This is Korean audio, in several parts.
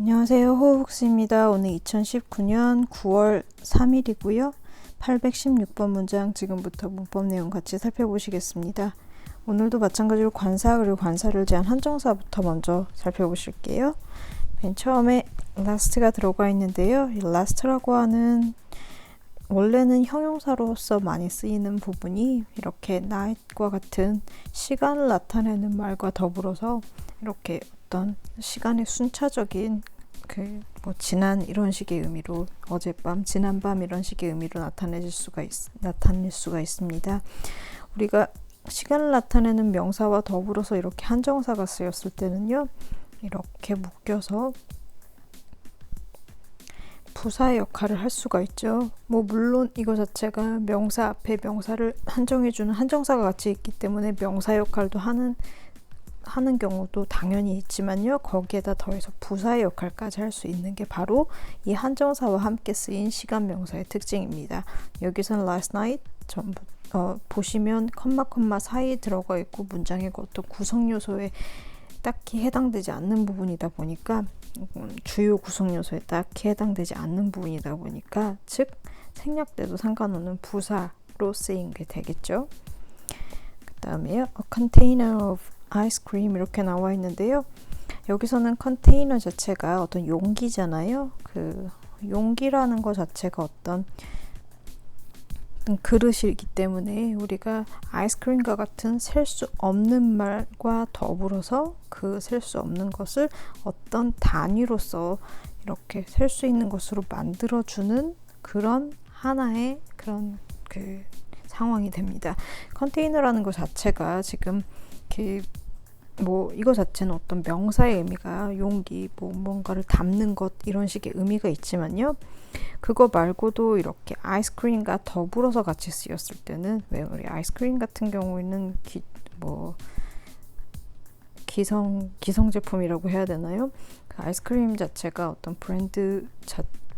안녕하세요. 호흡국수입니다. 오늘 2019년 9월 3일이고요. 816번 문장 지금부터 문법 내용 같이 살펴보시겠습니다. 오늘도 마찬가지로 관사 그리고 관사를 제한 한정사부터 먼저 살펴보실게요. 맨 처음에 last가 들어가 있는데요. 이 last라고 하는 원래는 형용사로서 많이 쓰이는 부분이 이렇게 night과 같은 시간을 나타내는 말과 더불어서 이렇게 어떤 시간의 순차적인 뭐 지난 이런 식의 의미로 어젯밤, 지난밤 이런 식의 의미로 나타낼 수가 있습니다. 우리가 시간을 나타내는 명사와 더불어서 이렇게 한정사가 쓰였을 때는요. 이렇게 묶여서 부사의 역할을 할 수가 있죠. 뭐 물론 이거 자체가 명사 앞에 명사를 한정해주는 한정사가 같이 있기 때문에 명사 역할도 하는 경우도 당연히 있지만요. 거기에다 더해서 부사의 역할까지 할 수 있는 게 바로 이 한정사와 함께 쓰인 시간 명사의 특징입니다. 여기서는 last night 전부 보시면 컴마 사이에 들어가 있고 문장의 어떤 구성 요소에 딱히 해당되지 않는 부분이다 보니까 주요 구성 요소에 딱히 해당되지 않는 부분이다 보니까 즉 생략돼도 상관없는 부사로 쓰인 게 되겠죠. 그 다음에요. A container of ice cream 이렇게 나와 있는데요. 여기서는 컨테이너 자체가 어떤 용기잖아요. 그 용기라는 것 자체가 어떤 그릇이기 때문에 우리가 아이스크림과 같은 셀 수 없는 말과 더불어서 그 셀 수 없는 것을 어떤 단위로서 이렇게 셀 수 있는 것으로 만들어주는 그런 하나의 그런 상황이 됩니다. 컨테이너라는 것 자체가 지금 뭐 이거 자체는 어떤 명사의 의미가 용기, 뭐 뭔가를 담는 것 이런 식의 의미가 있지만요. 그거 말고도 이렇게 아이스크림과 더불어서 같이 쓰였을 때는 왜 우리 아이스크림 같은 경우에는 기성 제품이라고 해야 되나요? 그 아이스크림 자체가 어떤 브랜드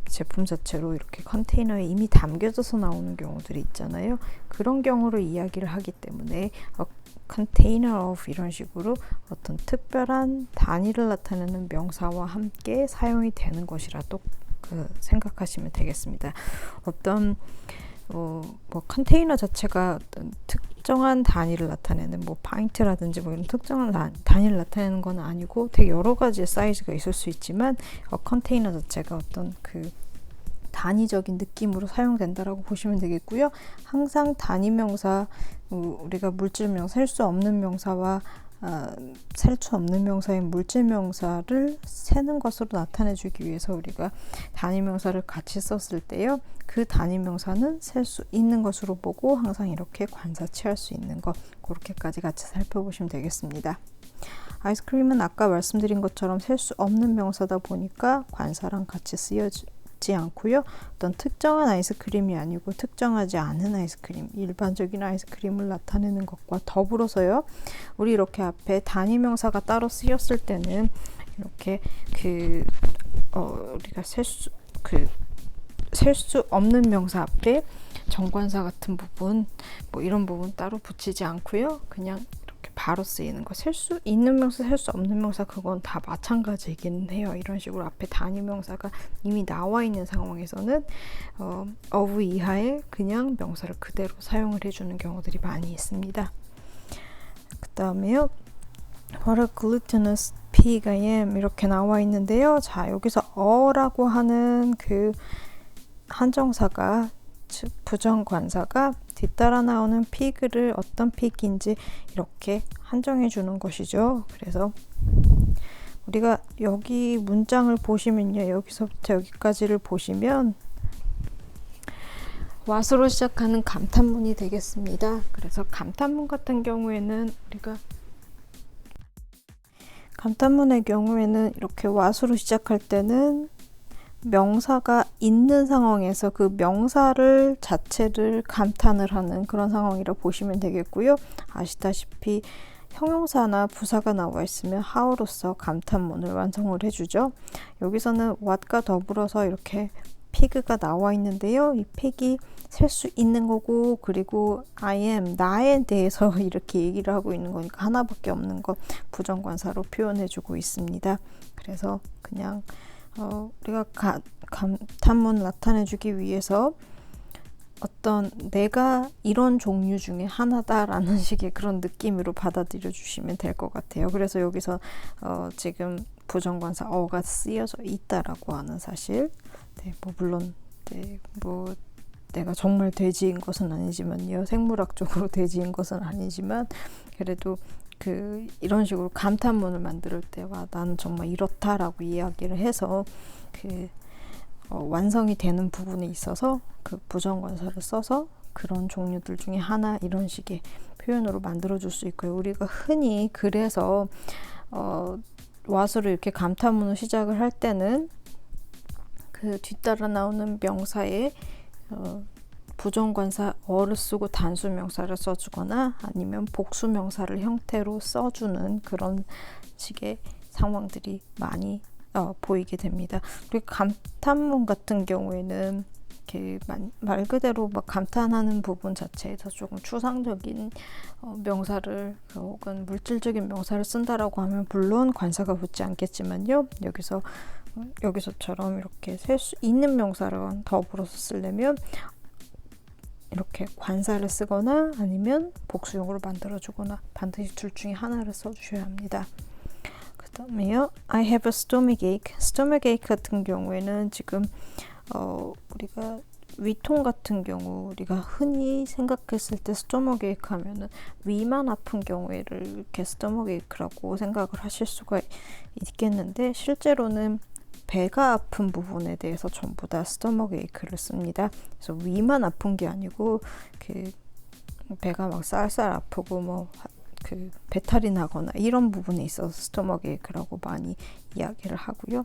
제품 자체로 이렇게 컨테이너에 이미 담겨져서 나오는 경우들이 있잖아요. 그런 경우로 이야기를 하기 때문에 container of 이런 식으로 어떤 특별한 단위를 나타내는 명사와 함께 사용이 되는 것이라 또 생각하시면 되겠습니다. 어떤 뭐 컨테이너 자체가 어떤 특정한 단위를 나타내는 뭐 파인트라든지 뭐 이런 특정한 단위를 나타내는 건 아니고 되게 여러 가지의 사이즈가 있을 수 있지만 컨테이너 자체가 어떤 단위적인 느낌으로 사용된다라고 보시면 되겠고요. 항상 단위명사 우리가 물질명사 셀 수 없는 명사와 셀 수 없는 명사인 물질명사를 세는 것으로 나타내주기 위해서 우리가 단위명사를 같이 썼을 때요. 그 단위명사는 셀 수 있는 것으로 보고 항상 이렇게 관사치할 수 있는 것 그렇게까지 같이 살펴보시면 되겠습니다. 아이스크림은 아까 말씀드린 것처럼 셀 수 없는 명사다 보니까 관사랑 같이 쓰여지 않고요. 어떤 특정한 아이스크림이 아니고 특정하지 않은 아이스크림, 일반적인 아이스크림을 나타내는 것과 더불어서요. 우리 이렇게 앞에 단위명사가 따로 쓰였을 때는 이렇게 우리가 셀 수 없는 명사 앞에 정관사 같은 부분, 뭐 이런 부분 따로 붙이지 않고요. 그냥 바로 쓰이는 거. 셀 수 있는 명사, 셀 수 없는 명사 그건 다 마찬가지이긴 해요. 이런 식으로 앞에 단위명사가 이미 나와 있는 상황에서는 of 이하에 그냥 명사를 그대로 사용을 해주는 경우들이 많이 있습니다. 그 다음에요. What a glutinous pig I am 이렇게 나와 있는데요. 자, 여기서 어라고 하는 그 한정사가 즉 부정관사가 뒤따라 나오는 피그를 어떤 픽인지 이렇게 한정해 주는 것이죠. 그래서 우리가 여기 문장을 보시면요. 여기서부터 여기까지를 보시면 what으로 시작하는 감탄문이 되겠습니다. 그래서 감탄문 같은 경우에는 우리가 감탄문의 경우에는 이렇게 what으로 시작할 때는 명사가 있는 상황에서 그 명사를 자체를 감탄을 하는 그런 상황이라 보시면 되겠고요. 아시다시피 형용사나 부사가 나와 있으면 how로서 감탄문을 완성을 해주죠. 여기서는 what과 더불어서 이렇게 pig가 나와 있는데요. 이 pig이 셀 수 있는 거고 그리고 I am, 나에 대해서 이렇게 얘기를 하고 있는 거니까 하나밖에 없는 것 부정관사로 표현해주고 있습니다. 그래서 그냥 우리가 감탄문을 나타내주기 위해서 어떤 내가 이런 종류 중에 하나다라는 식의 그런 느낌으로 받아들여 주시면 될 것 같아요. 그래서 여기서 지금 부정관사 어가 쓰여져 있다라고 하는 사실. 네, 뭐 물론 뭐 내가 정말 돼지인 것은 아니지만요. 생물학적으로 돼지인 것은 아니지만 그래도 이런 식으로 감탄문을 만들 때와 나는 정말 이렇다라고 이야기를 해서 완성이 되는 부분에 있어서 그 부정관사를 써서 그런 종류들 중에 하나 이런 식의 표현으로 만들어줄 수 있고요. 우리가 흔히 그래서 what으로 이렇게 감탄문을 시작을 할 때는 그 뒤따라 나오는 명사에 부정관사 어를 쓰고 단수명사를 써주거나 아니면 복수명사를 형태로 써주는 그런 식의 상황들이 많이 보이게 됩니다. 그리고 감탄문 같은 경우에는 이렇게 말 그대로 막 감탄하는 부분 자체에서 조금 추상적인 명사를 혹은 물질적인 명사를 쓴다라고 하면 물론 관사가 붙지 않겠지만요. 여기서처럼 이렇게 셀 수 있는 명사랑 더불어서 쓰려면 이렇게 관사를 쓰거나 아니면 복수형으로 만들어주거나 반드시 둘 중에 하나를 써주셔야 합니다. 그 다음에요. I have a stomachache. stomachache 같은 경우에는 지금 우리가 위통 같은 경우 우리가 흔히 생각했을 때 stomachache 하면은 위만 아픈 경우에를 이렇게 stomachache라고 생각을 하실 수가 있겠는데 실제로는 배가 아픈 부분에 대해서 전부 다 stomachache를 씁니다. 그래서 위만 아픈 게 아니고 배가 막 쌀쌀 아프고 뭐 배탈이 나거나 이런 부분에 있어서 stomachache라고 많이 이야기를 하고요.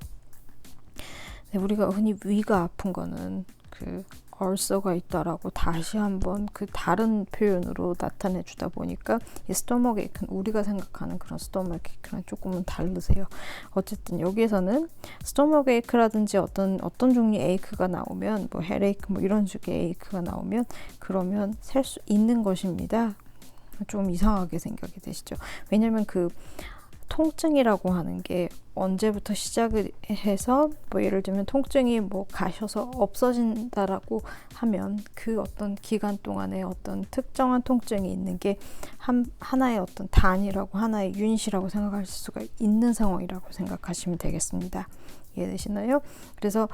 네, 우리가 흔히 위가 아픈 거는 ulcer가 있다라고 다시 한번 다른 표현으로 나타내 주다 보니까 이 stomachache는 우리가 생각하는 그런 stomachache랑 조금은 다르세요. 어쨌든 여기에서는 stomachache라든지 어떤 종류의 ache가 나오면 뭐 headache 뭐 이런 식의 ache가 나오면 그러면 셀 수 있는 것입니다. 좀 이상하게 생각이 되시죠? 왜냐면 통증이라고 하는 게 언제부터 시작을 해서 뭐 예를 들면 통증이 뭐 가셔서 없어진다라고 하면 그 어떤 기간 동안에 어떤 특정한 통증이 있는 게 하나의 어떤 단위라고 하나의 유닛이라고 생각할 수가 있는 상황이라고 생각하시면 되겠습니다. 이해되시나요? 그래서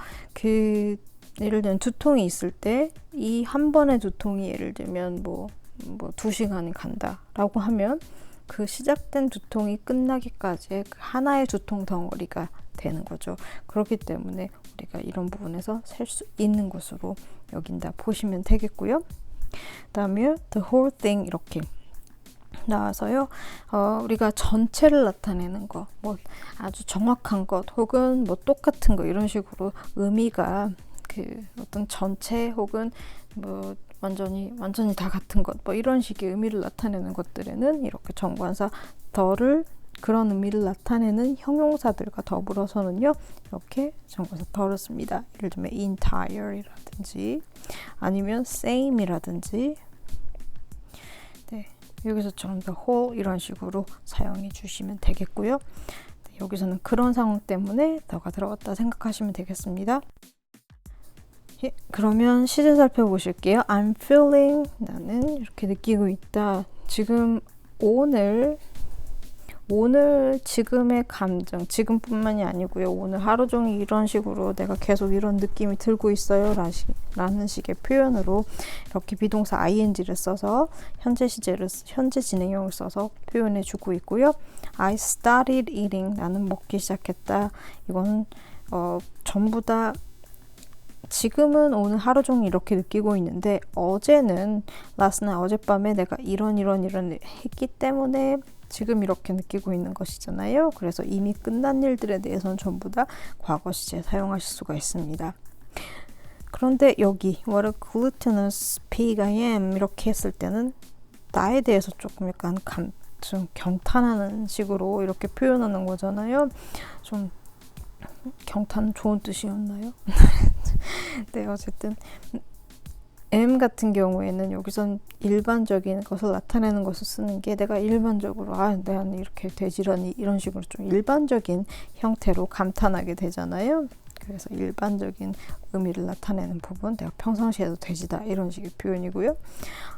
예를 들면 두통이 있을 때 이 한 번의 두통이 예를 들면 뭐 2시간이 간다라고 하면 그 시작된 두통이 끝나기까지의 하나의 두통 덩어리가 되는 거죠. 그렇기 때문에 우리가 이런 부분에서 셀 수 있는 것으로 여긴다 보시면 되겠고요. 다음에 the whole thing 이렇게 나와서요. 우리가 전체를 나타내는 것, 뭐 아주 정확한 것 혹은 뭐 똑같은 것 이런 식으로 의미가 어떤 전체 혹은 뭐 완전히 다 같은 것, 뭐 이런 식의 의미를 나타내는 것들에는 이렇게 정관사 더를 그런 의미를 나타내는 형용사들과 더불어서는요, 이렇게 정관사 더를 씁니다. 예를 들면 entire이라든지 아니면 same이라든지, 네, 여기서처럼 the whole 이런 식으로 사용해 주시면 되겠고요. 네, 여기서는 그런 상황 때문에 더가 들어갔다 생각하시면 되겠습니다. 그러면 시제 살펴보실게요. I'm feeling, 나는 이렇게 느끼고 있다. 지금 오늘 지금의 감정, 지금뿐만이 아니고요. 오늘 하루 종일 이런 식으로 내가 계속 이런 느낌이 들고 있어요. 라는 식의 표현으로 이렇게 비동사 ing를 써서 현재 진행형을 써서 표현해 주고 있고요. I started eating, 나는 먹기 시작했다. 이거는 전부 다 지금은 오늘 하루 종일 이렇게 느끼고 있는데 어제는 last night 어젯밤에 내가 이런 했기 때문에 지금 이렇게 느끼고 있는 것이잖아요. 그래서 이미 끝난 일들에 대해서는 전부 다 과거 시제 사용하실 수가 있습니다. 그런데 여기 What a glutinous pig I am 이렇게 했을 때는 나에 대해서 조금 약간 좀 경탄하는 식으로 이렇게 표현하는 거잖아요. 좀 경탄 좋은 뜻이었나요? 네, 어쨌든 am 같은 경우에는 여기선 일반적인 것을 나타내는 것을 쓰는 게 내가 일반적으로 내가 이렇게 되지라니 이런 식으로 좀 일반적인 형태로 감탄하게 되잖아요. 그래서 일반적인 의미를 나타내는 부분, 내가 평상시에도 돼지다 이런 식의 표현이고요.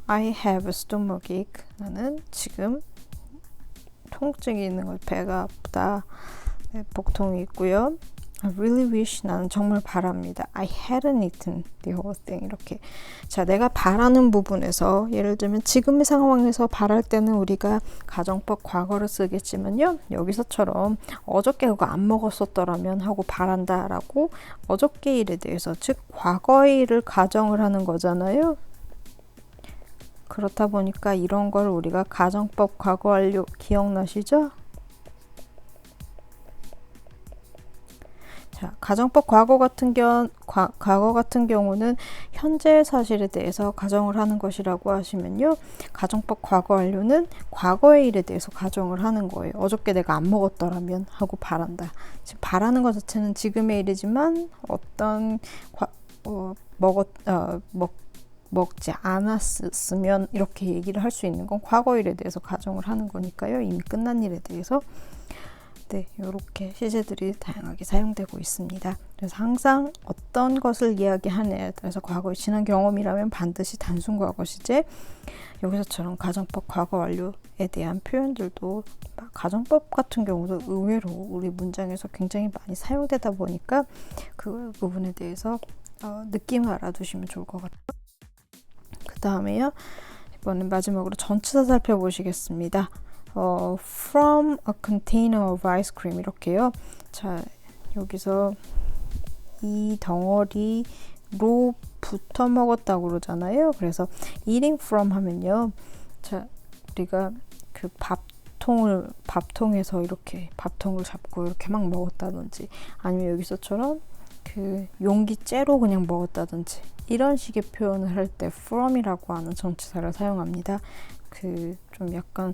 I have a stomachache. 나는 지금 통증이 있는 걸, 배가 아프다. 네, 복통이 있고요. I really wish. 나는 정말 바랍니다. I hadn't eaten the whole thing. 이렇게. 자, 내가 바라는 부분에서 예를 들면 지금의 상황에서 바랄 때는 우리가 가정법 과거를 쓰겠지만요. 여기서처럼 어저께 그거 안 먹었었더라면 하고 바란다 라고 어저께 일에 대해서, 즉 과거의 일을 가정을 하는 거잖아요. 그렇다 보니까 이런 걸 우리가 가정법 과거 완료 기억나시죠? 자, 가정법 과거 같은 경우는 현재 사실에 대해서 가정을 하는 것이라고 하시면요. 가정법 과거 완료는 과거의 일에 대해서 가정을 하는 거예요. 어저께 내가 안 먹었더라면 하고 바란다. 지금 바라는 것 자체는 지금의 일이지만 어떤 먹지 않았으면 이렇게 얘기를 할 수 있는 건 과거 일에 대해서 가정을 하는 거니까요. 이미 끝난 일에 대해서. 네, 이렇게 시제들이 다양하게 사용되고 있습니다. 그래서 항상 어떤 것을 이야기하느냐에 따라서 과거의 지난 경험이라면 반드시 단순 과거 시제, 여기서처럼 가정법 과거 완료에 대한 표현들도 가정법 같은 경우도 의외로 우리 문장에서 굉장히 많이 사용되다 보니까 그 부분에 대해서 느낌을 알아두시면 좋을 것 같아요. 그 다음에요. 이번엔 마지막으로 전치사 살펴보시겠습니다. From a container of ice cream 이렇게요. 자, 여기서 이 덩어리로부터 먹었다고 그러잖아요. 그래서 eating from 하면요. 자, 우리가 그 밥통에서 이렇게 밥통을 잡고 이렇게 막 먹었다든지, 아니면 여기서처럼 그 용기째로 그냥 먹었다든지 이런 식의 표현을 할 때 from이라고 하는 전치사를 사용합니다. 그 좀 약간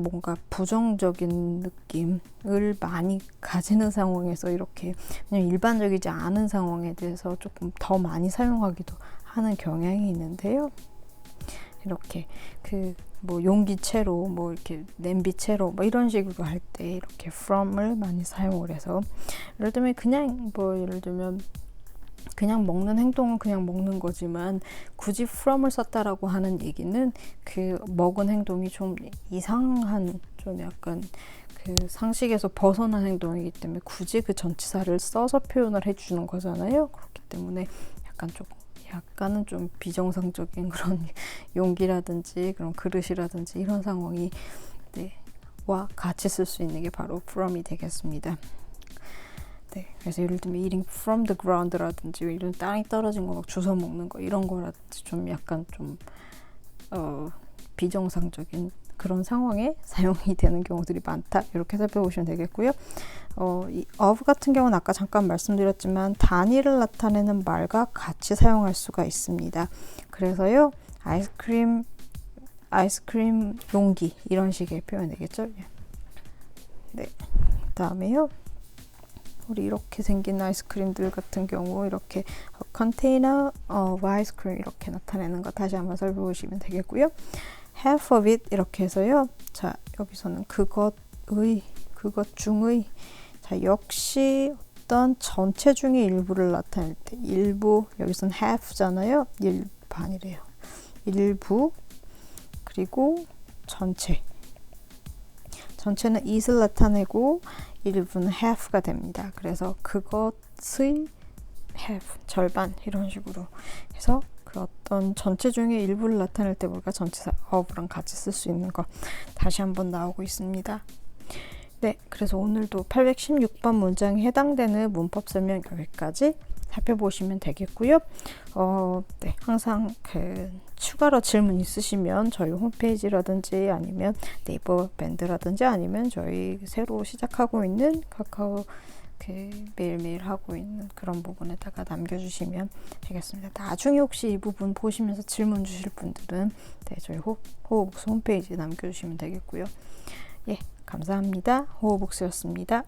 뭔가 부정적인 느낌을 많이 가지는 상황에서 이렇게 그냥 일반적이지 않은 상황에 대해서 조금 더 많이 사용하기도 하는 경향이 있는데요. 이렇게 그 뭐 용기채로, 뭐 이렇게 냄비채로, 뭐 이런 식으로 할 때 이렇게 from을 많이 사용을 해서, 예를 들면 그냥 먹는 행동은 그냥 먹는 거지만 굳이 from을 썼다라고 하는 얘기는 그 먹은 행동이 좀 이상한, 좀 약간 그 상식에서 벗어난 행동이기 때문에 굳이 그 전치사를 써서 표현을 해주는 거잖아요. 그렇기 때문에 약간은 좀 비정상적인 그런 용기라든지 그런 그릇이라든지 이런 상황이 와 같이 쓸 수 있는 게 바로 from이 되겠습니다. 네, 그래서 예를 들면 eating from the ground라든지 이런 땅이 떨어진 거 막 주워 먹는 거 이런 거라든지 좀 약간 좀 비정상적인 그런 상황에 사용이 되는 경우들이 많다. 이렇게 살펴보시면 되겠고요. 이 of 같은 경우는 아까 잠깐 말씀드렸지만 단위를 나타내는 말과 같이 사용할 수가 있습니다. 그래서요, 아이스크림 용기 이런 식의 표현이 되겠죠. 네, 그 다음에요. 우리 이렇게 생긴 아이스크림들 같은 경우 이렇게 container of ice cream 이렇게 나타내는 거 다시 한번 살펴보시면 되겠고요. half of it 이렇게 해서요. 자, 여기서는 그것 중의, 자, 역시 어떤 전체 중의 일부를 나타낼 때 일부, 여기서는 half잖아요. 반이래요. 일부, 그리고 전체는 it을 나타내고 일부는 half가 됩니다. 그래서 그것의 half, 절반 이런 식으로 해서 그 어떤 전체 중에 일부를 나타낼 때 우리가 전치사 of랑 같이 쓸 수 있는 거 다시 한번 나오고 있습니다. 네, 그래서 오늘도 816번 문장에 해당되는 문법 설명 여기까지 살펴보시면 되겠고요. 네, 항상 추가로 질문 있으시면 저희 홈페이지라든지 아니면 네이버 밴드라든지 아니면 저희 새로 시작하고 있는 카카오 매일매일 하고 있는 그런 부분에다가 남겨주시면 되겠습니다. 나중에 혹시 이 부분 보시면서 질문 주실 분들은 저희 호흡복수 홈페이지에 남겨주시면 되겠고요. 예, 감사합니다. 호흡복수였습니다.